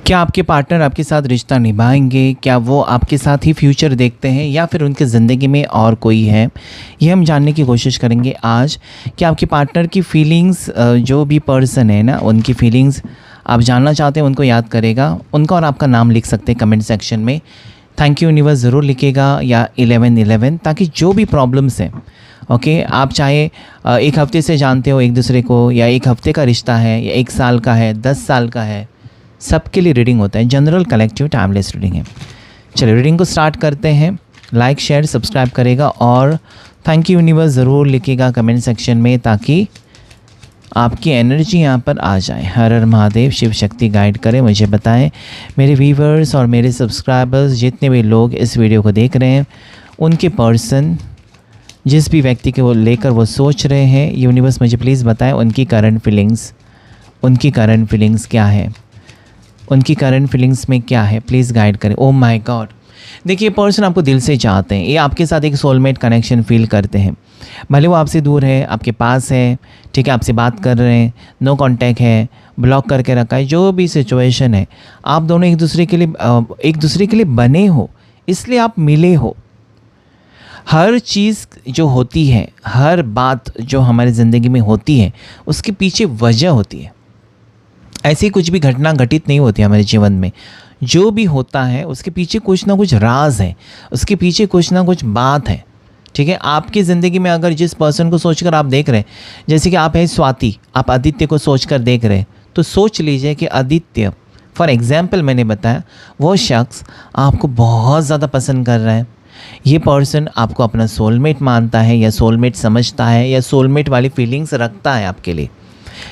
क्या आपके पार्टनर आपके साथ रिश्ता निभाएंगे? क्या वो आपके साथ ही फ्यूचर देखते हैं या फिर उनकी ज़िंदगी में और कोई है? ये हम जानने की कोशिश करेंगे आज। कि आपके पार्टनर की फीलिंग्स, जो भी पर्सन है ना, उनकी फीलिंग्स आप जानना चाहते हैं, उनको याद करेगा। उनका और आपका नाम लिख सकते हैं कमेंट सेक्शन में। थैंक यू यूनिवर्स ज़रूर लिखेगा या 1111, ताकि जो भी प्रॉब्लम्स हैं, ओके, आप चाहे एक हफ़्ते से जानते हो एक दूसरे को, या एक हफ़्ते का रिश्ता है, या 1 साल का है, 10 साल का है, सबके लिए रीडिंग होता है। जनरल कलेक्टिव टाइमलेस रीडिंग है। चलिए रीडिंग को स्टार्ट करते हैं। लाइक शेयर सब्सक्राइब करेगा और थैंक यू यूनिवर्स ज़रूर लिखिएगा कमेंट सेक्शन में, ताकि आपकी एनर्जी यहाँ पर आ जाए। हर हर महादेव, शिव शक्ति गाइड करें, मुझे बताएं। मेरे व्यूवर्स और मेरे सब्सक्राइबर्स, जितने भी लोग इस वीडियो को देख रहे हैं, उनके पर्सन, जिस भी व्यक्ति के वो लेकर वो सोच रहे हैं, यूनिवर्स मुझे प्लीज़ बताएं उनकी करंट फीलिंग्स क्या है, उनकी करंट फीलिंग्स में क्या है, प्लीज़ गाइड करें। ओह माय गॉड, देखिए पर्सन आपको दिल से चाहते हैं। ये आपके साथ एक सोलमेट कनेक्शन फील करते हैं। भले वो आपसे दूर है, आपके पास है, ठीक है, आपसे बात कर रहे हैं, नो कांटेक्ट है, ब्लॉक करके रखा है, जो भी सिचुएशन है, आप दोनों एक दूसरे के लिए बने हो, इसलिए आप मिले हो। हर चीज़ जो होती है, हर बात जो हमारी ज़िंदगी में होती है, उसके पीछे वजह होती है। ऐसी कुछ भी घटना घटित नहीं होती हमारे जीवन में। जो भी होता है उसके पीछे कुछ ना कुछ राज है, उसके पीछे कुछ ना कुछ बात है, ठीक है। आपकी ज़िंदगी में अगर जिस पर्सन को सोचकर आप देख रहे हैं, जैसे कि आप हैं स्वाति, आप आदित्य को सोचकर देख रहे हैं, तो सोच लीजिए कि आदित्य, फॉर एग्जाम्पल मैंने बताया, वो शख्स आपको बहुत ज़्यादा पसंद कर रहा है। ये पर्सन आपको अपना सोलमेट मानता है, या सोलमेट समझता है, या सोलमेट वाली फीलिंग्स रखता है आपके लिए,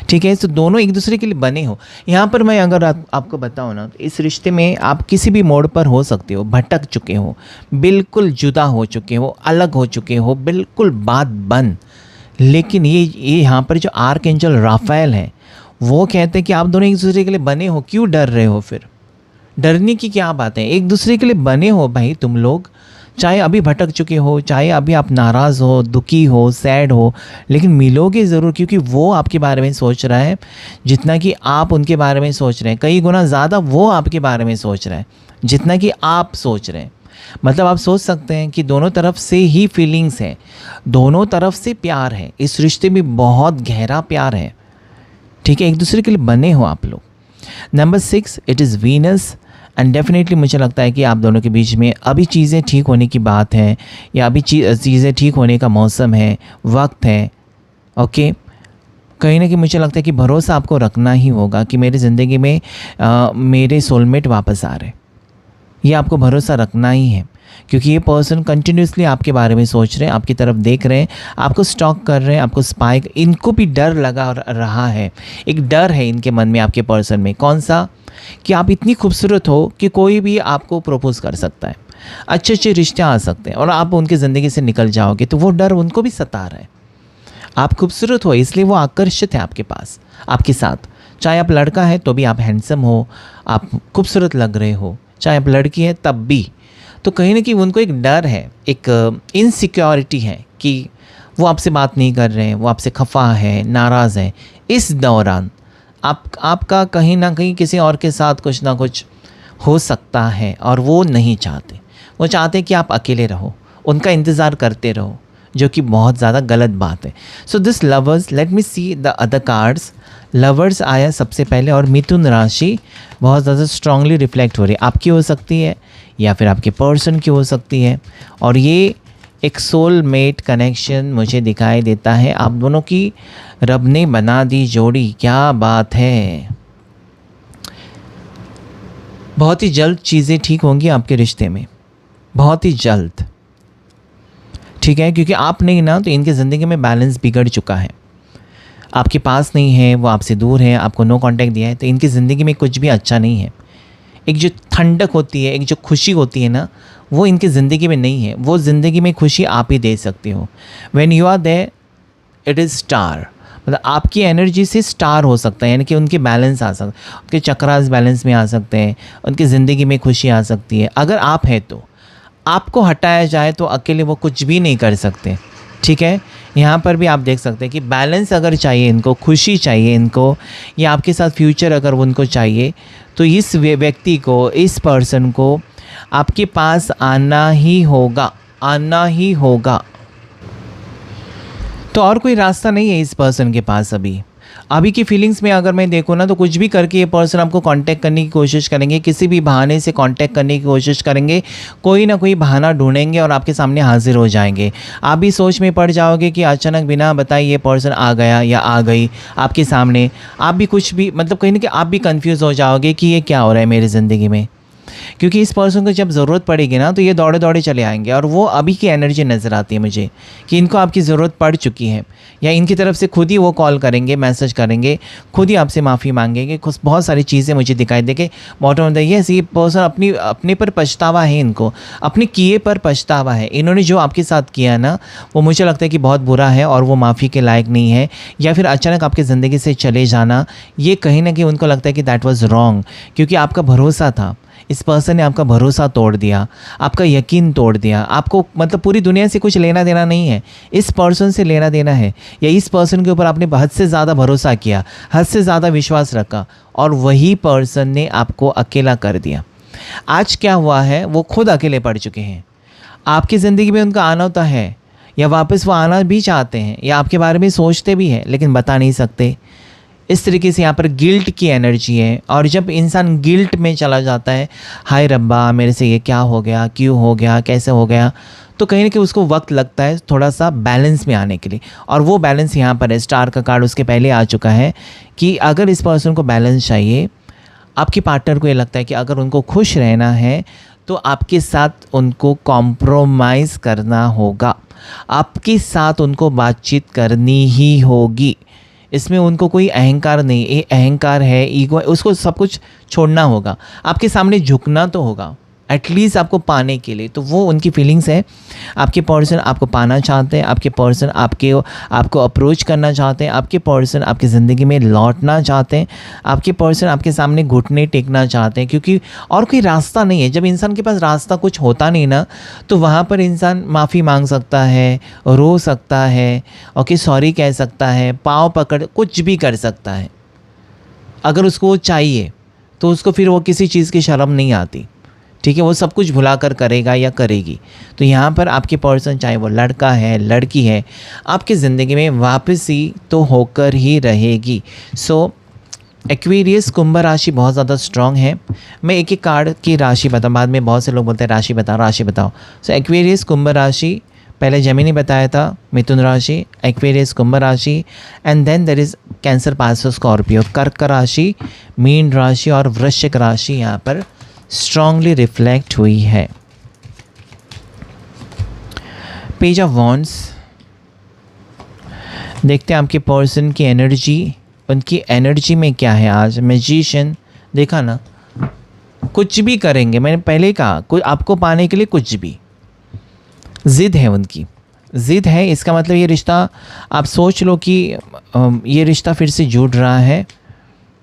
ठीक है। तो दोनों एक दूसरे के लिए बने हो। यहाँ पर मैं अगर आपको बताऊँ ना, तो इस रिश्ते में आप किसी भी मोड़ पर हो सकते हो, भटक चुके हो, बिल्कुल जुदा हो चुके हो, अलग हो चुके हो, बिल्कुल बात बंद। लेकिन ये यहाँ पर जो आर्कएंजल राफेल है, वो कहते हैं कि आप दोनों एक दूसरे के लिए बने हो। क्यों डर रहे हो? फिर डरने की क्या बात है? एक दूसरे के लिए बने हो भाई तुम लोग। चाहे अभी भटक चुके हो, चाहे अभी आप नाराज़ हो, दुखी हो, सैड हो, लेकिन मिलोगे ज़रूर, क्योंकि वो आपके बारे में सोच रहा है जितना कि आप उनके बारे में सोच रहे हैं। कई गुना ज़्यादा वो आपके बारे में सोच रहा है जितना कि आप सोच रहे हैं। मतलब आप सोच सकते हैं कि दोनों तरफ से ही फीलिंग्स है, दोनों तरफ से प्यार है। इस रिश्ते में बहुत गहरा प्यार है, ठीक है। एक दूसरे के लिए बने हो आप लोग। Number 6, it is Venus. And definitely मुझे लगता है कि आप दोनों के बीच में अभी चीज़ें ठीक होने की बात है, या अभी चीज़ें ठीक होने का मौसम है, वक्त है, ओके। कहीं ना कहीं मुझे लगता है कि भरोसा आपको रखना ही होगा कि मेरी ज़िंदगी में मेरे सोलमेट वापस आ रहे। ये आपको भरोसा रखना ही है, क्योंकि ये पर्सन कंटिन्यूसली आपके बारे में सोच रहे हैं, आपकी तरफ देख रहे हैं, आपको स्टॉक कर रहे हैं, आपको स्पाई। इनको भी डर लगा रहा है, एक डर है इनके मन में आपके पर्सन में। कौन सा? कि आप इतनी खूबसूरत हो कि कोई भी आपको प्रपोज कर सकता है, अच्छे अच्छे रिश्ते आ सकते हैं, और आप उनकी ज़िंदगी से निकल जाओगे, तो वो डर उनको भी सता रहा है। आप खूबसूरत हो, इसलिए वो आकर्षित है आपके पास, आपके साथ। चाहे आप लड़का है तो भी आप हैंडसम हो, आप खूबसूरत लग रहे हो, चाहे आप लड़की है तब भी। तो कहीं ना कहीं उनको एक डर है, एक इनसिक्योरिटी है कि वो आपसे बात नहीं कर रहे हैं, वो आपसे खफा है, नाराज़ है। इस दौरान आपका कहीं ना कहीं किसी और के साथ कुछ ना कुछ हो सकता है, और वो नहीं चाहते। वो चाहते हैं कि आप अकेले रहो, उनका इंतज़ार करते रहो, जो कि बहुत ज़्यादा गलत बात है। So this lovers, let me see the other cards. Lovers आया सबसे पहले, और मिथुन राशि बहुत ज़्यादा स्ट्रांगली रिफ्लेक्ट हो रही है। आपकी हो सकती है या फिर आपके पर्सन की हो सकती है, और ये एक सोलमेट कनेक्शन मुझे दिखाई देता है। आप दोनों की रब ने बना दी जोड़ी, क्या बात है। बहुत ही जल्द चीज़ें ठीक होंगी आपके रिश्ते में, बहुत ही जल्द, ठीक है। क्योंकि आप नहीं ना, तो इनकी ज़िंदगी में बैलेंस बिगड़ चुका है। आपके पास नहीं है, वो आपसे दूर है, आपको नो कांटेक्ट दिया है, तो इनकी ज़िंदगी में कुछ भी अच्छा नहीं है। एक जो ठंडक होती है, एक जो खुशी होती है ना, वो इनकी ज़िंदगी में नहीं है। वो ज़िंदगी में खुशी आप ही दे सकते हो। When you are there, it is star. मतलब आपकी एनर्जी से स्टार हो सकता है, यानी कि उनके बैलेंस आ सकते हैं, उनके चक्रास बैलेंस में आ सकते हैं, उनकी ज़िंदगी में खुशी आ सकती है। अगर आप है तो आपको हटाया जाए तो अकेले वो कुछ भी नहीं कर सकते, ठीक है। यहाँ पर भी आप देख सकते हैं कि बैलेंस अगर चाहिए इनको, खुशी चाहिए इनको, या आपके साथ फ्यूचर अगर उनको चाहिए, तो इस व्यक्ति को, इस पर्सन को आपके पास आना ही होगा, आना ही होगा। तो और कोई रास्ता नहीं है इस पर्सन के पास। अभी की फीलिंग्स में अगर मैं देखूँ ना, तो कुछ भी करके ये पर्सन आपको कांटेक्ट करने की कोशिश करेंगे, किसी भी बहाने से कांटेक्ट करने की कोशिश करेंगे, कोई ना कोई बहाना ढूंढेंगे और आपके सामने हाजिर हो जाएंगे। आप भी सोच में पड़ जाओगे कि अचानक बिना बताए ये पर्सन आ गया या आ गई आपके सामने। आप भी कुछ भी मतलब कहीं ना कहीं आप भी कंफ्यूज हो जाओगे कि ये क्या हो रहा है मेरी ज़िंदगी में, क्योंकि इस पर्सन को जब ज़रूरत पड़ेगी ना, तो ये दौड़े दौड़े चले आएंगे। और वो अभी की एनर्जी नज़र आती है मुझे कि इनको आपकी ज़रूरत पड़ चुकी है, या इनकी तरफ से खुद ही वो कॉल करेंगे, मैसेज करेंगे, खुद ही आपसे माफ़ी मांगेंगे। बहुत सारी चीज़ें मुझे दिखाई दे के बॉटम ऑफ द ये पर्सन अपने पर पछतावा है, इनको अपने किए पर पछतावा है। इन्होंने जो आपके साथ किया ना, वो मुझे लगता है कि बहुत बुरा है और वो माफ़ी के लायक नहीं है। या फिर अचानक आपकी ज़िंदगी से चले जाना, ये कहीं ना कहीं उनको लगता है कि दैट वाज़ रॉन्ग, क्योंकि आपका भरोसा था। इस पर्सन ने आपका भरोसा तोड़ दिया, आपका यकीन तोड़ दिया। आपको मतलब पूरी दुनिया से कुछ लेना देना नहीं है, इस पर्सन से लेना देना है। या इस पर्सन के ऊपर आपने हद से ज़्यादा भरोसा किया, हद से ज़्यादा विश्वास रखा, और वही पर्सन ने आपको अकेला कर दिया। आज क्या हुआ है, वो खुद अकेले पड़ चुके हैं। आपकी ज़िंदगी में उनका आना होता है, या वापस वो आना भी चाहते हैं, या आपके बारे में सोचते भी हैं लेकिन बता नहीं सकते। इस तरीके से यहाँ पर गिल्ट की एनर्जी है। और जब इंसान गिल्ट में चला जाता है, हाय रब्बा मेरे से ये क्या हो गया, क्यों हो गया, कैसे हो गया, तो कहीं ना कहीं उसको वक्त लगता है थोड़ा सा बैलेंस में आने के लिए। और वो बैलेंस यहाँ पर है, स्टार का कार्ड उसके पहले आ चुका है कि अगर इस पर्सन को बैलेंस चाहिए, आपके पार्टनर को ये लगता है कि अगर उनको खुश रहना है तो आपके साथ उनको कॉम्प्रोमाइज़ करना होगा, आपके साथ उनको बातचीत करनी ही होगी। इसमें उनको कोई अहंकार नहीं, ये अहंकार है, ईगो है, उसको सब कुछ छोड़ना होगा। आपके सामने झुकना तो होगा एटलीस्ट आपको पाने के लिए। तो वो उनकी फीलिंग्स है। आपके पर्सन आपको पाना चाहते हैं, आपके पर्सन आपको अप्रोच करना चाहते हैं, आपके पर्सन आपकी ज़िंदगी में लौटना चाहते हैं, आपके पर्सन आपके सामने घुटने टेकना चाहते हैं, क्योंकि और कोई रास्ता नहीं है। जब इंसान के पास रास्ता कुछ होता नहीं ना, तो वहाँ पर इंसान माफ़ी मांग सकता है, रो सकता है, ओके सॉरी कह सकता है, पाँव पकड़ कुछ भी कर सकता है। अगर उसको वो चाहिए तो उसको फिर वो किसी चीज़ की शर्म नहीं आती, ठीक है, वो सब कुछ भुला कर करेगा या करेगी। तो यहाँ पर आपके पर्सन, चाहे वो लड़का है लड़की है, आपकी ज़िंदगी में वापस ही तो होकर ही रहेगी। सो एक्वेरियस कुंभ राशि बहुत ज़्यादा स्ट्रॉन्ग है। मैं एक एक कार्ड की राशि बताऊँ, बाद में बहुत से लोग बोलते हैं राशि बताओ राशि बताओ। सो एक्वेरियस कुंभ राशि, पहले जेमिनी बताया था, मिथुन राशि, एक्वेरियस कुंभ राशि, and then there is cancer, पासो, स्कॉर्पियो, कर्क राशि, मीन राशि और वृश्चिक राशि यहाँ पर स्ट्रांगली रिफ्लेक्ट हुई है। पेज ऑफ वॉन्ड्स, देखते हैं आपके पर्सन की एनर्जी, उनकी एनर्जी में क्या है आज। मैजिशियन, देखा ना, कुछ भी करेंगे, मैंने पहले ही कहा, कोई आपको पाने के लिए कुछ भी, ज़िद है उनकी, ज़िद है। इसका मतलब ये रिश्ता, आप सोच लो कि ये रिश्ता फिर से जुड़ रहा है।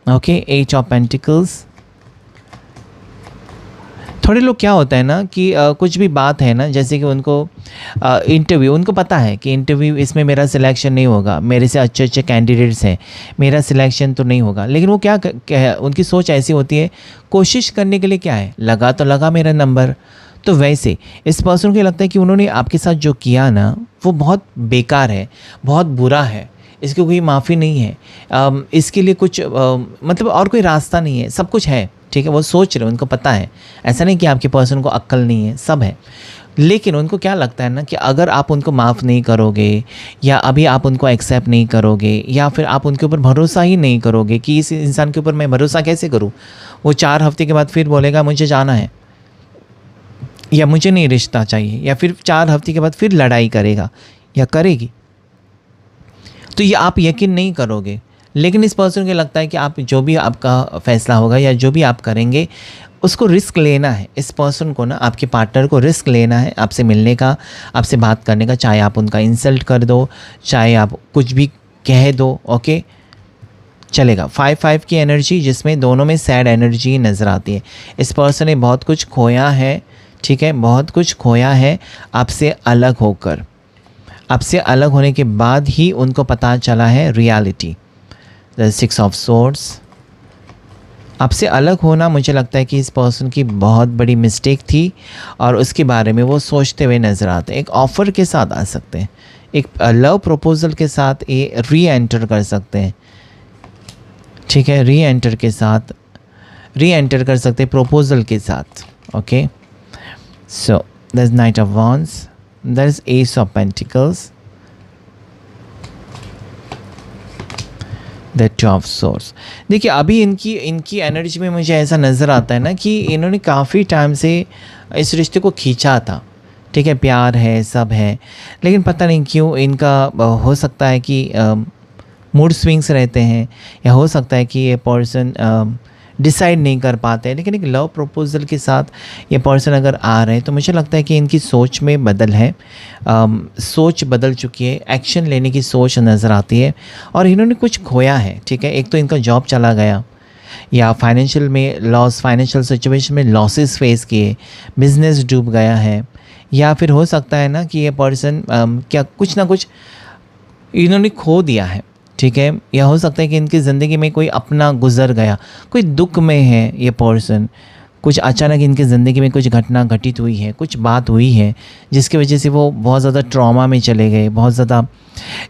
Okay, ace of pentacles. थोड़े लोग क्या होता है ना कि कुछ भी बात है ना, जैसे कि उनको इंटरव्यू, उनको पता है कि इंटरव्यू इसमें मेरा सिलेक्शन नहीं होगा, मेरे से अच्छे अच्छे कैंडिडेट्स हैं, मेरा सिलेक्शन तो नहीं होगा, लेकिन वो क्या उनकी सोच ऐसी होती है, कोशिश करने के लिए क्या है, लगा तो लगा मेरा नंबर। तो वैसे इस पर्सन को लगता है कि उन्होंने आपके साथ जो किया ना, वो बहुत बेकार है, बहुत बुरा है, इसकी कोई माफ़ी नहीं है, इसके लिए कुछ मतलब और कोई रास्ता नहीं है, सब कुछ है, ठीक है, वो सोच रहे, उनको पता है। ऐसा नहीं कि आपके पर्सन को अक्ल नहीं है, सब है। लेकिन उनको क्या लगता है ना कि अगर आप उनको माफ़ नहीं करोगे, या अभी आप उनको एक्सेप्ट नहीं करोगे, या फिर आप उनके ऊपर भरोसा ही नहीं करोगे कि इस इंसान के ऊपर मैं भरोसा कैसे करूँ, वो 4 हफ्ते के बाद फिर बोलेगा मुझे जाना है, या मुझे नहीं रिश्ता चाहिए, या फिर 4 हफ्ते के बाद फिर लड़ाई करेगा या करेगी, तो ये आप यकीन नहीं करोगे। लेकिन इस पर्सन को लगता है कि आप जो भी आपका फ़ैसला होगा या जो भी आप करेंगे, उसको रिस्क लेना है। इस पर्सन को ना, आपके पार्टनर को रिस्क लेना है आपसे मिलने का, आपसे बात करने का, चाहे आप उनका इंसल्ट कर दो, चाहे आप कुछ भी कह दो, ओके चलेगा। 5-5 की एनर्जी, जिसमें दोनों में सैड एनर्जी नज़र आती है। इस पर्सन ने बहुत कुछ खोया है, ठीक है, बहुत कुछ खोया है आपसे अलग होकर। आपसे अलग होने के बाद ही उनको पता चला है रियलिटी। द 6 ऑफ सोर्ड्स, आपसे अलग होना मुझे लगता है कि इस पर्सन की बहुत बड़ी मिस्टेक थी और उसके बारे में वो सोचते हुए नज़र आते हैं। एक ऑफ़र के साथ आ सकते हैं, एक लव प्रपोजल के साथ ये री एंटर कर सकते हैं, ठीक है, री एंटर कर सकते हैं प्रपोजल के साथ। Okay, so that is night of wands, that is S of pentacles, the two of source. देखिए अभी इनकी एनर्जी में मुझे ऐसा नज़र आता है ना कि इन्होंने काफ़ी टाइम से इस रिश्ते को खींचा था, ठीक है, प्यार है, सब है, लेकिन पता नहीं क्यों इनका हो सकता है कि मूड स्विंग्स रहते हैं, या हो सकता है कि ये पर्सन डिसाइड नहीं कर पाते हैं। लेकिन एक लव प्रपोजल के साथ ये पर्सन अगर आ रहे हैं तो मुझे लगता है कि इनकी सोच में बदल है, सोच बदल चुकी है, एक्शन लेने की सोच नज़र आती है और इन्होंने कुछ खोया है, ठीक है। एक तो इनका जॉब चला गया, या फाइनेंशियल में लॉस, फाइनेंशियल सिचुएशन में लॉसेस फेस किए, बिजनेस डूब गया है, या फिर हो सकता है ना कि ये पर्सन क्या कुछ ना कुछ इन्होंने खो दिया है, ठीक है, या हो सकता है कि इनकी ज़िंदगी में कोई अपना गुजर गया, कोई दुख में है ये पर्सन, कुछ अचानक इनकी ज़िंदगी में कुछ घटना घटित हुई है, कुछ बात हुई है जिसकी वजह से वो बहुत ज़्यादा ट्रॉमा में चले गए, बहुत ज़्यादा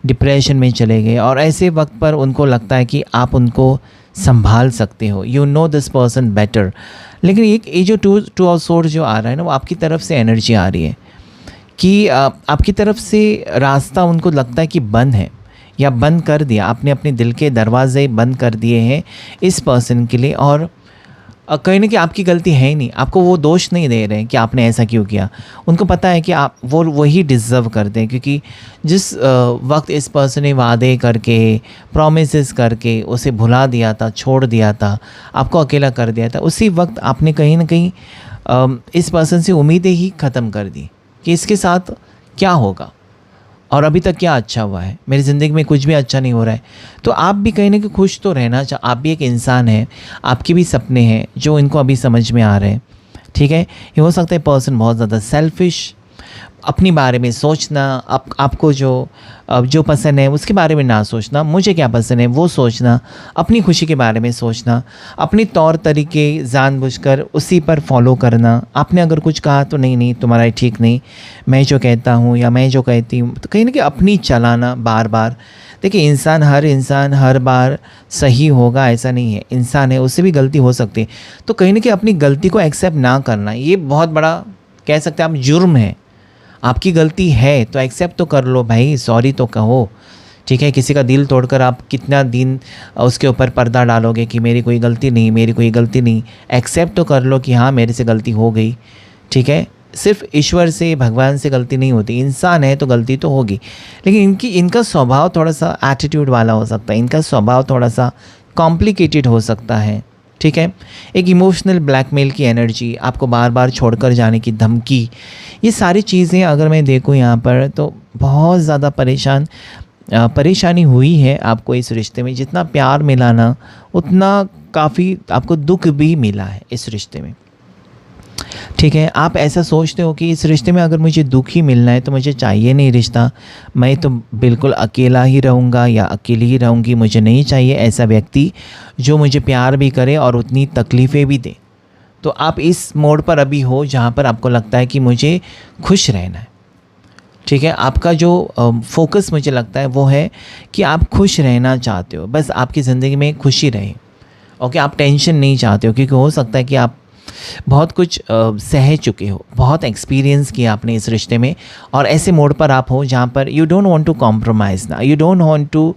डिप्रेशन में चले गए, और ऐसे वक्त पर उनको लगता है कि आप उनको संभाल सकते हो, you know this person better. लेकिन ये जो टू ऑफ सोर्ड्स जो आ रहा है ना, वो आपकी तरफ से एनर्जी आ रही है कि आपकी तरफ से रास्ता उनको लगता है कि बंद है, या बंद कर दिया, आपने अपने दिल के दरवाजे बंद कर दिए हैं इस पर्सन के लिए, और कहीं ना कि आपकी गलती है ही नहीं, आपको वो दोष नहीं दे रहे हैं कि आपने ऐसा क्यों किया। उनको पता है कि आप वो वही डिज़र्व करते हैं, क्योंकि जिस वक्त इस पर्सन ने वादे करके, प्रॉमिसेस करके उसे भुला दिया था, छोड़ दिया था, आपको अकेला कर दिया था, उसी वक्त आपने कहीं ना कहीं इस पर्सन से उम्मीदें ही ख़त्म कर दी कि इसके साथ क्या होगा, और अभी तक क्या अच्छा हुआ है, मेरी ज़िंदगी में कुछ भी अच्छा नहीं हो रहा है। तो आप भी कहीं ना कहीं खुश तो रहना आप भी एक इंसान हैं, आपके भी सपने हैं जो इनको अभी समझ में आ रहे हैं, ठीक है। ये हो सकता है पर्सन बहुत ज़्यादा सेल्फिश, अपनी बारे में सोचना, आपको जो पसंद है उसके बारे में ना सोचना, मुझे क्या पसंद है वो सोचना, अपनी खुशी के बारे में सोचना, अपनी तौर तरीके जानबूझकर उसी पर फॉलो करना। आपने अगर कुछ कहा तो नहीं तुम्हारा ठीक नहीं, मैं जो कहता हूँ या मैं जो कहती हूँ, तो कहीं ना कहीं अपनी चलाना बार बार। देखिए हर इंसान हर बार सही होगा ऐसा नहीं है, इंसान है, उससे भी गलती हो सकती है। तो कहीं ना कहीं अपनी गलती को एक्सेप्ट ना करना, ये बहुत बड़ा कह सकते हैं आप जुर्म है। आपकी गलती है तो एक्सेप्ट तो कर लो भाई, सॉरी तो कहो, ठीक है। किसी का दिल तोड़कर आप कितना दिन उसके ऊपर पर्दा डालोगे कि मेरी कोई गलती नहीं। एक्सेप्ट तो कर लो कि हाँ मेरे से गलती हो गई, ठीक है। सिर्फ ईश्वर से, भगवान से गलती नहीं होती, इंसान है तो गलती तो होगी। लेकिन इनका स्वभाव थोड़ा सा एटीट्यूड वाला हो सकता है, इनका स्वभाव थोड़ा सा कॉम्प्लिकेटेड हो सकता है, ठीक है। एक इमोशनल ब्लैकमेल की एनर्जी, आपको बार बार छोड़कर जाने की धमकी, ये सारी चीज़ें अगर मैं देखूँ यहाँ पर तो बहुत ज़्यादा परेशानी हुई है आपको इस रिश्ते में। जितना प्यार मिला ना, उतना काफ़ी आपको दुख भी मिला है इस रिश्ते में, ठीक है। आप ऐसा सोचते हो कि इस रिश्ते में अगर मुझे दुख ही मिलना है तो मुझे चाहिए नहीं रिश्ता, मैं तो बिल्कुल अकेला ही रहूँगा या अकेली ही रहूँगी, मुझे नहीं चाहिए ऐसा व्यक्ति जो मुझे प्यार भी करे और उतनी तकलीफ़ें भी दे। तो आप इस मोड़ पर अभी हो जहाँ पर आपको लगता है कि मुझे खुश रहना है, ठीक है। आपका जो फोकस मुझे लगता है वो है कि आप खुश रहना चाहते हो, बस आपकी ज़िंदगी में खुशी रहे, ओके। आप टेंशन नहीं चाहते हो, क्योंकि हो सकता है कि आप बहुत कुछ सह चुके हो, बहुत एक्सपीरियंस किया आपने इस रिश्ते में, और ऐसे मोड पर आप हो जहाँ पर you don't want to compromise ना, यू डोंट वांट टू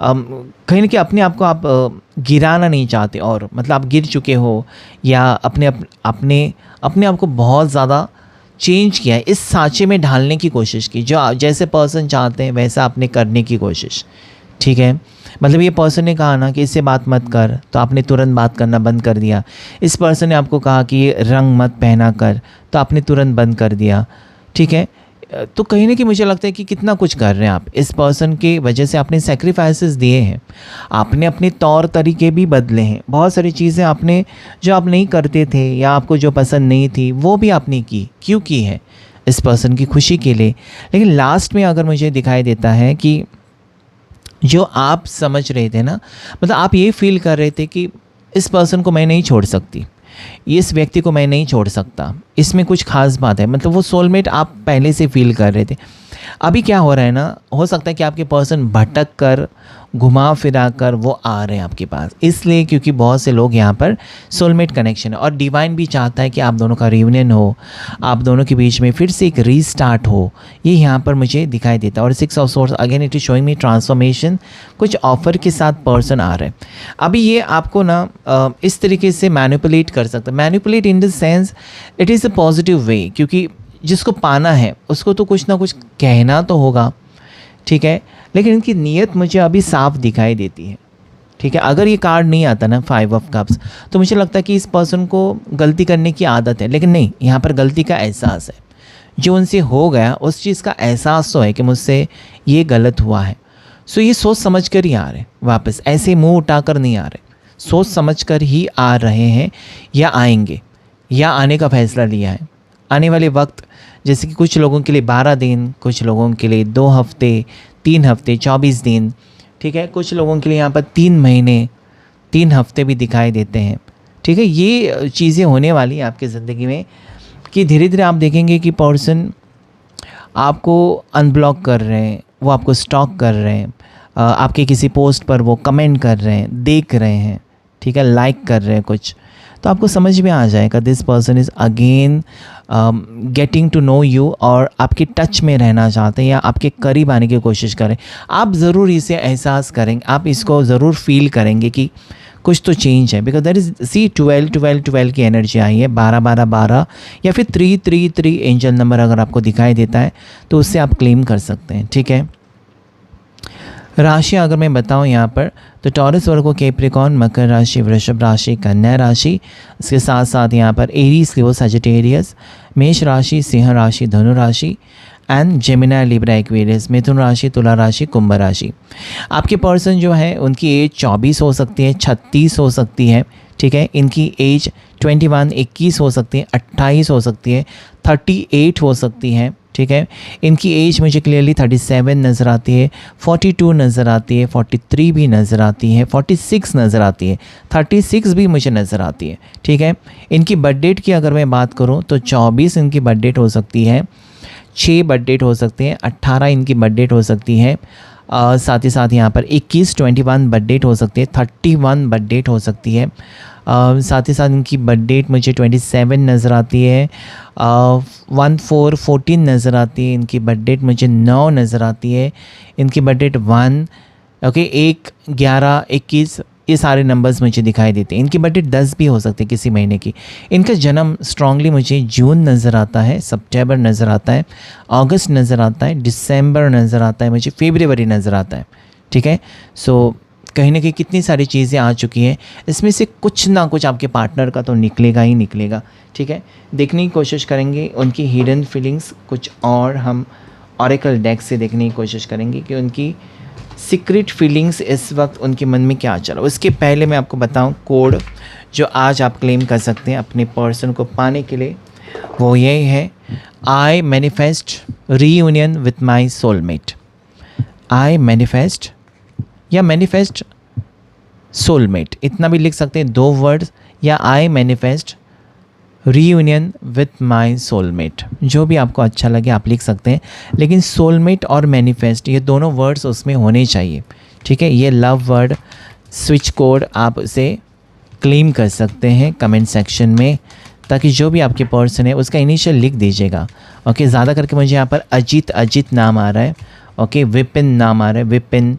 कहीं ना कहीं अपने आप को आप गिराना नहीं चाहते, और मतलब आप गिर चुके हो या अपने आप को बहुत ज़्यादा चेंज किया है, इस सांचे में ढालने की कोशिश की, जो जैसे पर्सन चाहते हैं वैसा आपने करने की कोशिश, ठीक है। मतलब ये पर्सन ने कहा ना कि इससे बात मत कर, तो आपने तुरंत बात करना बंद कर दिया। इस पर्सन ने आपको कहा कि ये रंग मत पहना कर, तो आपने तुरंत बंद कर दिया, ठीक है। तो कहीं ना कहीं मुझे लगता है कि कितना कुछ कर रहे हैं आप इस पर्सन के वजह से, आपने सेक्रीफाइसेस दिए हैं, आपने अपने तौर तरीके भी बदले हैं, बहुत सारी चीज़ें आपने जो आप नहीं करते थे या आपको जो पसंद नहीं थी वो भी आपने की, क्यों की है, इस पर्सन की खुशी के लिए। लेकिन लास्ट में अगर मुझे दिखाई देता है कि जो आप समझ रहे थे ना, मतलब आप ये फील कर रहे थे कि इस पर्सन को मैं नहीं छोड़ सकती, इस व्यक्ति को मैं नहीं छोड़ सकता, इसमें कुछ खास बात है, मतलब वो सोलमेट आप पहले से फील कर रहे थे। अभी क्या हो रहा है ना, हो सकता है कि आपके पर्सन भटक कर, घुमा फिरा कर वो आ रहे हैं आपके पास, इसलिए क्योंकि बहुत से लोग यहाँ पर सोलमेट कनेक्शन है और डिवाइन भी चाहता है कि आप दोनों का रियूनियन हो, आप दोनों के बीच में फिर से एक रीस्टार्ट हो, ये यहाँ पर मुझे दिखाई देता है। और 6 of source again it is showing me transformation, कुछ ऑफर के साथ पर्सन आ रहे हैं। अभी ये आपको ना इस तरीके से मैनिपुलेट कर सकता है, manipulate in the sense it is a positive way, क्योंकि जिसको पाना है उसको तो कुछ ना कुछ कहना तो होगा, ठीक है। लेकिन इनकी नीयत मुझे अभी साफ दिखाई देती है, ठीक है। अगर ये कार्ड नहीं आता ना 5 ऑफ कप्स, तो मुझे लगता है कि इस पर्सन को गलती करने की आदत है, लेकिन नहीं, यहाँ पर गलती का एहसास है। जो उनसे हो गया उस चीज़ का एहसास तो है कि मुझसे ये गलत हुआ है। सो ये सोच समझ कर ही आ रहे हैं वापस, ऐसे मुंह उठाकर नहीं आ रहे, सोच समझ कर ही आ रहे हैं या आएंगे या आने का फैसला लिया है। आने वाले वक्त जैसे कि कुछ लोगों के लिए 12 दिन, कुछ लोगों के लिए 2 हफ्ते, 3 हफ्ते, 24 दिन, ठीक है। कुछ लोगों के लिए यहाँ पर 3 महीने, 3 हफ्ते भी दिखाई देते हैं, ठीक है। ये चीज़ें होने वाली हैं आपकी ज़िंदगी में कि धीरे धीरे आप देखेंगे कि पर्सन आपको अनब्लॉक कर रहे हैं, वो आपको स्टॉक कर रहे हैं, आपके किसी पोस्ट पर वो कमेंट कर रहे हैं, देख रहे हैं, ठीक है, लाइक कर रहे हैं कुछ, तो आपको समझ में आ जाएगा this person is again getting to know you और आपके टच में रहना चाहते हैं या आपके करीब आने की कोशिश करें। आप ज़रूर इसे एहसास करेंगे, आप इसको ज़रूर फील करेंगे कि कुछ तो चेंज है, बिकॉज दैट इज़ सी 12 की एनर्जी आई है, 12 या फिर 3 एंजल नंबर अगर आपको दिखाई देता है तो उससे आप क्लेम कर सकते हैं, ठीक है। राशि अगर मैं बताऊं यहाँ पर तो टॉरस, वर्गो, कैप्रिकॉर्न, मकर राशि, वृषभ राशि, कन्या राशि, इसके साथ साथ यहाँ पर एरीज, लियो, सजिटेरियस, मेष राशि, सिंह राशि, धनु राशि एंड जेमिनी, लिब्रा, एक्वेरियस, मिथुन राशि, तुला राशि, कुंभ राशि। आपके पर्सन जो है उनकी एज 24 हो सकती है, 36 हो सकती है, ठीक है। इनकी एज 21, 21 हो सकती है, 28 हो सकती है, 38 हो सकती है, ठीक है। इनकी एज मुझे क्लियरली 37 नज़र आती है, 42 नज़र आती है, 43 भी नज़र आती है, 46 नज़र आती है, 36 भी मुझे नज़र आती है, ठीक है। इनकी बर्थ डेट की अगर मैं बात करूं तो 24 इनकी बर्थ डेट हो सकती है, 6 बर्थ डेट हो सकते हैं, 18 इनकी बर्थ डेट हो सकती है, साथ ही साथ यहाँ पर 21, 21 बर्थ डेट हो सकती है, 31 बर्थ डेट हो सकती है, साथ ही साथ इनकी बर्थ डेट मुझे 27 नज़र आती है, 14 नज़र आती है, इनकी बर्थ डेट मुझे 9 नज़र आती है, इनकी बर्थ डेट 1, ओके, 1, 11, 21, ये सारे नंबर्स मुझे दिखाई देते हैं। इनकी बर्थ डेट 10 भी हो सकती है किसी महीने की। इनका जन्म स्ट्रांगली मुझे जून नज़र आता है, सितंबर नज़र आता है, अगस्त नज़र आता है, दिसंबर नज़र आता है, मुझे फरवरी नज़र आता है, ठीक है। सो कहीं ना कहीं कितनी सारी चीज़ें आ चुकी हैं, इसमें से कुछ ना कुछ आपके पार्टनर का तो निकलेगा ही निकलेगा, ठीक है। देखने की कोशिश करेंगे उनकी हिडन फीलिंग्स कुछ और, हम ऑरेकल डेक से देखने की कोशिश करेंगे कि उनकी सीक्रेट फीलिंग्स इस वक्त उनके मन में क्या चला। उसके पहले मैं आपको बताऊं कोड जो आज आप क्लेम कर सकते हैं अपने पर्सन को पाने के लिए, वो यही है, I manifest reunion with my soulmate. I manifest या मैनिफेस्ट सोलमेट, इतना भी लिख सकते हैं, 2 वर्ड्स, या I manifest reunion with my soulmate, जो भी आपको अच्छा लगे आप लिख सकते हैं। लेकिन सोलमेट और मैनिफेस्ट ये दोनों वर्ड्स उसमें होने चाहिए, ठीक है। ये लव वर्ड स्विच कोड आप उसे क्लेम कर सकते हैं कमेंट सेक्शन में, ताकि जो भी आपके पर्सन है उसका इनिशियल लिख दीजिएगा, ओके। ज़्यादा करके मुझे यहाँ पर अजीत नाम आ रहा है, ओके, विपिन नाम आ रहा है, विपिन,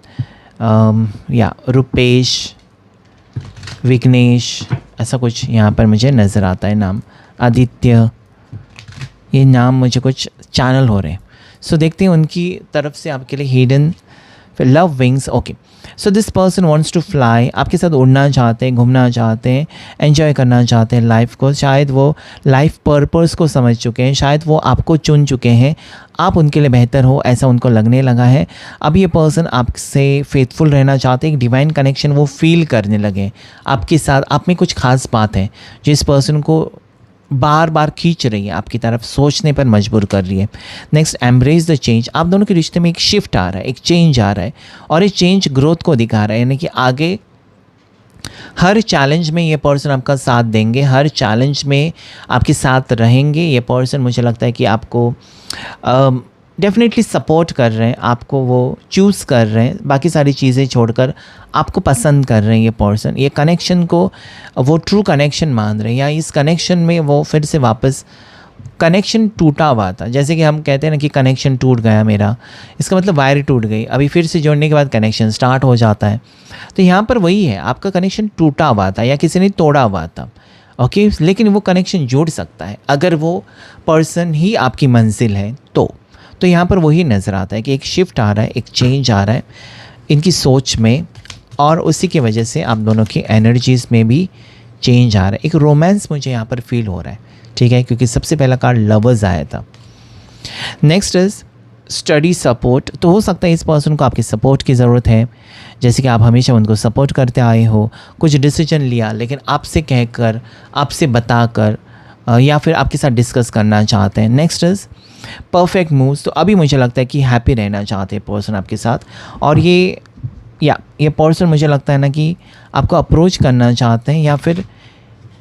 या रुपेश, विघ्नेश, ऐसा कुछ यहाँ पर मुझे नज़र आता है नाम, आदित्य, ये नाम मुझे कुछ चैनल हो रहे हैं। सो देखते हैं उनकी तरफ से आपके लिए hidden love wings, okay. So this person wants to fly, आपके साथ उड़ना चाहते हैं, घूमना चाहते हैं, एंजॉय करना चाहते हैं लाइफ को। शायद वो लाइफ पर्पस को समझ चुके हैं, शायद वो आपको चुन चुके हैं, आप उनके लिए बेहतर हो ऐसा उनको लगने लगा है। अब ये पर्सन आपसे फेथफुल रहना चाहते हैं, एक डिवाइन कनेक्शन वो फील करने लगे आपके साथ। आप में कुछ खास बात है जो इस पर्सन को बार बार खींच रही है आपकी तरफ, सोचने पर मजबूर कर रही है। Next, embrace the change. आप दोनों के रिश्ते में एक शिफ्ट आ रहा है, एक चेंज आ रहा है, और ये चेंज ग्रोथ को दिखा रहा है, यानी कि आगे हर चैलेंज में ये पर्सन आपका साथ देंगे, हर चैलेंज में आपके साथ रहेंगे। ये पर्सन मुझे लगता है कि आपको डेफिनेटली सपोर्ट कर रहे हैं, आपको वो चूज़ कर रहे हैं, बाकी सारी चीज़ें छोड़कर आपको पसंद कर रहे हैं। ये पर्सन ये कनेक्शन को वो ट्रू कनेक्शन मान रहे हैं, या इस कनेक्शन में वो फिर से वापस, कनेक्शन टूटा हुआ था, जैसे कि हम कहते हैं ना कि कनेक्शन टूट गया मेरा, इसका मतलब वायर टूट गई, अभी फिर से जोड़ने के बाद कनेक्शन स्टार्ट हो जाता है। तो यहाँ पर वही है, आपका कनेक्शन टूटा हुआ था या किसी ने तोड़ा हुआ था, ओके, लेकिन वो कनेक्शन जुड़ सकता है अगर वो पर्सन ही आपकी मंजिल है तो यहाँ पर वही नज़र आता है कि एक शिफ्ट आ रहा है, एक चेंज आ रहा है इनकी सोच में, और उसी की वजह से आप दोनों की एनर्जीज़ में भी चेंज आ रहा है। एक रोमांस मुझे यहाँ पर फील हो रहा है, ठीक है, क्योंकि सबसे पहला कार्ड लवर्स आया था। Next is study support. तो हो सकता है इस पर्सन को आपकी सपोर्ट की ज़रूरत है, जैसे कि आप हमेशा उनको सपोर्ट करते आए हो, कुछ डिसीजन लिया लेकिन आपसे कहकर, आपसे बताकर, या फिर आपके साथ डिस्कस करना चाहते हैं। Next is perfect moves. तो अभी मुझे लगता है कि हैप्पी रहना चाहते हैं पर्सन आपके साथ, और ये पर्सन मुझे लगता है ना कि आपको अप्रोच करना चाहते हैं, या फिर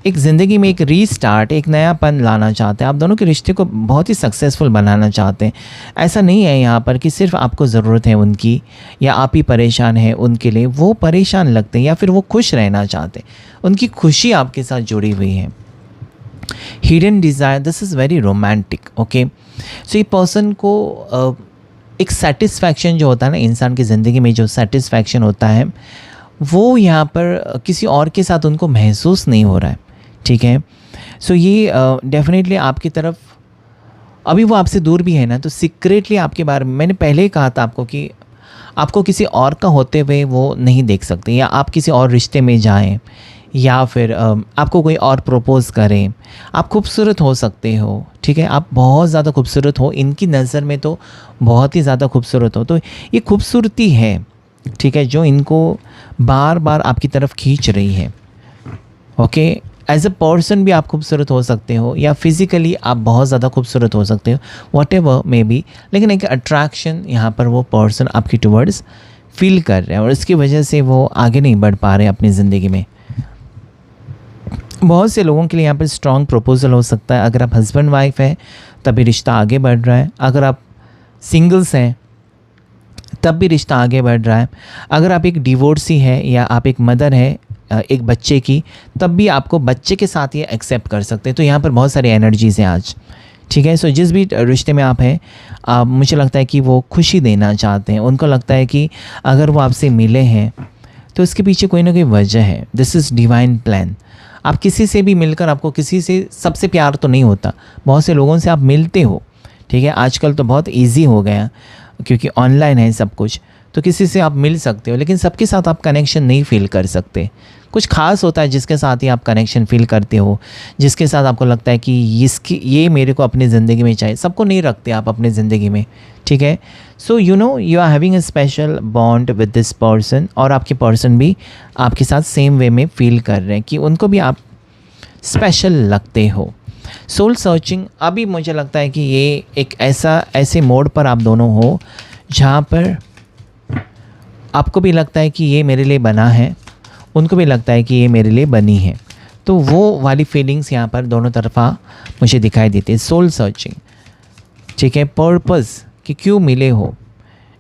एक ज़िंदगी में एक रीस्टार्ट, एक नयापन लाना चाहते हैं। आप दोनों के रिश्ते को बहुत ही सक्सेसफुल बनाना चाहते हैं। ऐसा नहीं है यहाँ पर कि सिर्फ आपको ज़रूरत है उनकी, या आप ही परेशान हैं उनके लिए, वो परेशान लगते हैं या फिर वो खुश रहना चाहते हैं, उनकी खुशी आपके साथ जुड़ी हुई है। Hidden desire, this is very romantic, okay. So ये पर्सन को एक सेटिस्फैक्शन जो होता है ना इंसान की ज़िंदगी में, जो सेटिस्फैक्शन होता है वो यहाँ पर किसी और के साथ उनको महसूस नहीं हो रहा है, ठीक है। सो ये डेफिनेटली आपकी तरफ, अभी वो आपसे दूर भी है ना, तो सीक्रेटली आपके बारे में, मैंने पहले ही कहा था आपको कि आपको किसी और का होते हुए वो नहीं देख सकते, या आप किसी और रिश्ते में जाएं, या फिर आपको कोई और प्रपोज़ करें। आप खूबसूरत हो सकते हो, ठीक है, आप बहुत ज़्यादा खूबसूरत हो, इनकी नज़र में तो बहुत ही ज़्यादा खूबसूरत हो। तो ये खूबसूरती है, ठीक है, जो इनको बार बार आपकी तरफ खींच रही है, ओके। एज अ पर्सन भी आप खूबसूरत हो सकते हो, या फिज़िकली आप बहुत ज़्यादा खूबसूरत हो सकते हो, वॉट एवर मे बी, लेकिन एक अट्रैक्शन यहाँ पर वो पर्सन आपकी टुवर्ड्स फील कर रहे हैं, और इसकी वजह से वो आगे नहीं बढ़ पा रहे अपनी ज़िंदगी में। बहुत से लोगों के लिए यहाँ पर स्ट्रॉन्ग प्रपोजल हो सकता है। अगर आप हस्बैंड वाइफ हैं तभी रिश्ता आगे बढ़ रहा है, अगर आप सिंगल्स हैं तब भी रिश्ता आगे बढ़ रहा है, अगर आप एक डिवोर्सी है या आप एक मदर है एक बच्चे की, तब भी आपको बच्चे के साथ ये एक्सेप्ट कर सकते हैं। तो यहाँ पर बहुत सारी एनर्जीज़ हैं आज, ठीक है। सो जिस भी रिश्ते में आप हैं, मुझे लगता है कि वो खुशी देना चाहते हैं, उनको लगता है कि अगर वो आपसे मिले हैं तो इसके पीछे कोई ना कोई वजह है। This is divine plan. आप किसी से भी मिलकर, आपको किसी से सबसे प्यार तो नहीं होता, बहुत से लोगों से आप मिलते हो, ठीक है, आजकल तो बहुत इजी हो गया क्योंकि ऑनलाइन है सब कुछ, तो किसी से आप मिल सकते हो, लेकिन सबके साथ आप कनेक्शन नहीं फील कर सकते। कुछ खास होता है जिसके साथ ही आप कनेक्शन फील करते हो, जिसके साथ आपको लगता है कि ये मेरे को अपनी ज़िंदगी में चाहिए। सबको नहीं रखते आप अपनी ज़िंदगी में, ठीक है। So you are having a special bond with this person, और आपके पर्सन भी आपके साथ सेम वे में फील कर रहे हैं कि उनको भी आप स्पेशल लगते हो। सोल सर्चिंग, अभी मुझे लगता है कि ये एक ऐसे मोड पर आप दोनों हो जहाँ पर आपको भी लगता है कि ये मेरे लिए बना है, उनको भी लगता है कि ये मेरे लिए बनी है। तो वो वाली फीलिंग्स यहाँ पर दोनों तरफा मुझे दिखाई देती है। सोल सर्चिंग, ठीक है, पर्पस कि क्यों मिले हो,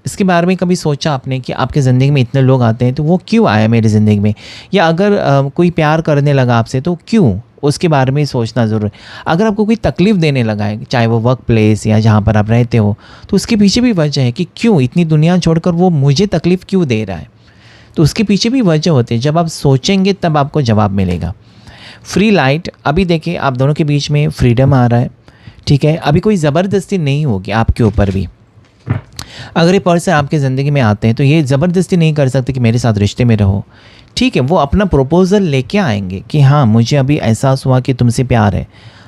इसके बारे में कभी सोचा आपने कि आपके ज़िंदगी में इतने लोग आते हैं तो वो क्यों आया मेरी ज़िंदगी में, या अगर कोई प्यार करने लगा आपसे तो क्यों, उसके बारे में सोचना ज़रूर है। अगर आपको कोई तकलीफ़ देने लगा है, चाहे वो वर्क प्लेस या जहाँ पर आप रहते हो, तो उसके पीछे भी वजह है कि क्यों इतनी दुनिया छोड़कर वो मुझे तकलीफ़ क्यों दे रहा है, तो उसके पीछे भी वजह होती है। जब आप सोचेंगे तब आपको जवाब मिलेगा। फ्री लाइट, अभी देखिए आप दोनों के बीच में फ्रीडम आ रहा है, ठीक है, अभी कोई ज़बरदस्ती नहीं होगी आपके ऊपर भी। अगर ये पर्सन आपके ज़िंदगी में आते हैं तो ये ज़बरदस्ती नहीं कर सकते कि मेरे साथ रिश्ते में रहो, ठीक है। वो अपना प्रपोज़ल लेके आएंगे कि हाँ मुझे अभी एहसास हुआ कि तुमसे प्यार है,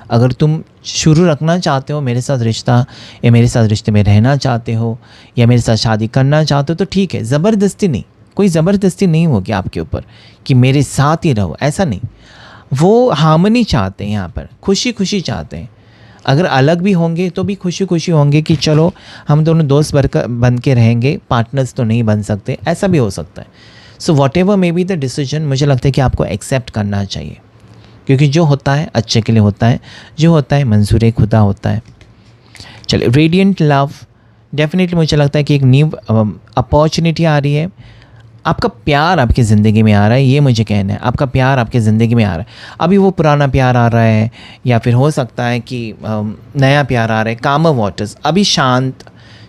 अगर तुम शुरू रखना चाहते हो मेरे साथ रिश्ता, या मेरे साथ रिश्ते में रहना चाहते हो, या मेरे साथ शादी करना चाहते हो तो ठीक है। ज़बरदस्ती नहीं, कोई ज़बरदस्ती नहीं होगी आपके ऊपर कि मेरे साथ ही रहो, ऐसा नहीं। वो हार्मनी चाहते हैं, यहाँ पर खुशी खुशी चाहते हैं। अगर अलग भी होंगे तो भी खुशी खुशी होंगे कि चलो हम दोनों दोस्त बन के रहेंगे, पार्टनर्स तो नहीं बन सकते, ऐसा भी हो सकता है। So what ever may be the decision, मुझे लगता है कि आपको एक्सेप्ट करना चाहिए, क्योंकि जो होता है अच्छे के लिए होता है, जो होता है मंजूर खुदा होता है। चलिए, रेडिएंट लव, डेफिनेटली मुझे लगता है कि एक न्यू अपॉर्चुनिटी आ रही है। आपका प्यार आपकी ज़िंदगी में आ रहा है, ये मुझे कहना है, आपका प्यार आपकी ज़िंदगी में आ रहा है। अभी वो पुराना प्यार आ रहा है, या फिर हो सकता है कि नया प्यार आ रहा है, कामर वाटर्स। अभी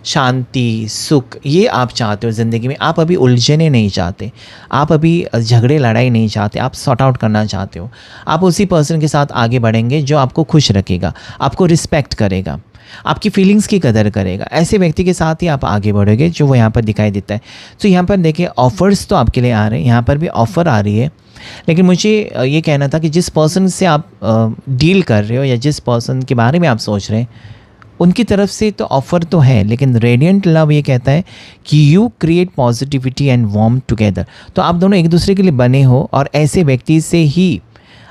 शांति, सुख, ये आप चाहते हो ज़िंदगी में। आप अभी उलझने नहीं चाहते, आप अभी झगड़े लड़ाई नहीं चाहते, आप सॉर्ट आउट करना चाहते हो। आप उसी पर्सन के साथ आगे बढ़ेंगे जो आपको खुश रखेगा, आपको रिस्पेक्ट करेगा, आपकी फीलिंग्स की कदर करेगा। ऐसे व्यक्ति के साथ ही आप आगे बढ़ोगे, जो वो यहाँ पर दिखाई देता है। तो यहाँ पर देखिए, ऑफ़र्स तो आपके लिए आ रहे हैं, यहाँ पर भी ऑफ़र आ रही है। लेकिन मुझे ये कहना था कि जिस पर्सन से आप डील कर रहे हो, या जिस पर्सन के बारे में आप सोच रहे हैं, उनकी तरफ से तो ऑफ़र तो है, लेकिन रेडिएंट लव ये कहता है कि you create positivity and warm together. तो आप दोनों एक दूसरे के लिए बने हो, और ऐसे व्यक्ति से ही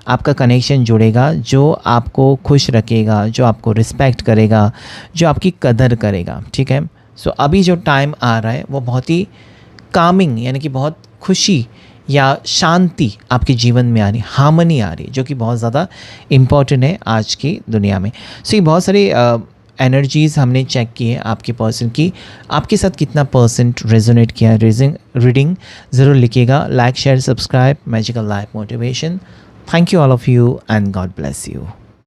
आपका कनेक्शन जुड़ेगा जो आपको खुश रखेगा, जो आपको रिस्पेक्ट करेगा, जो आपकी कदर करेगा। ठीक है। सो अभी जो टाइम आ रहा है वो बहुत ही कामिंग, यानी कि बहुत खुशी या शांति आपके जीवन में आ रही, हार्मनी आ रही, जो कि बहुत ज़्यादा इम्पॉर्टेंट है आज की दुनिया में। सो ये बहुत सारे एनर्जीज़ हमने चेक की है आपके पर्सन की। आपके साथ कितना परसेंट रेजोनेट किया, रीडिंग ज़रूर लिखिएगा। Like, share, subscribe magical life motivation. Thank you all of you, and God bless you.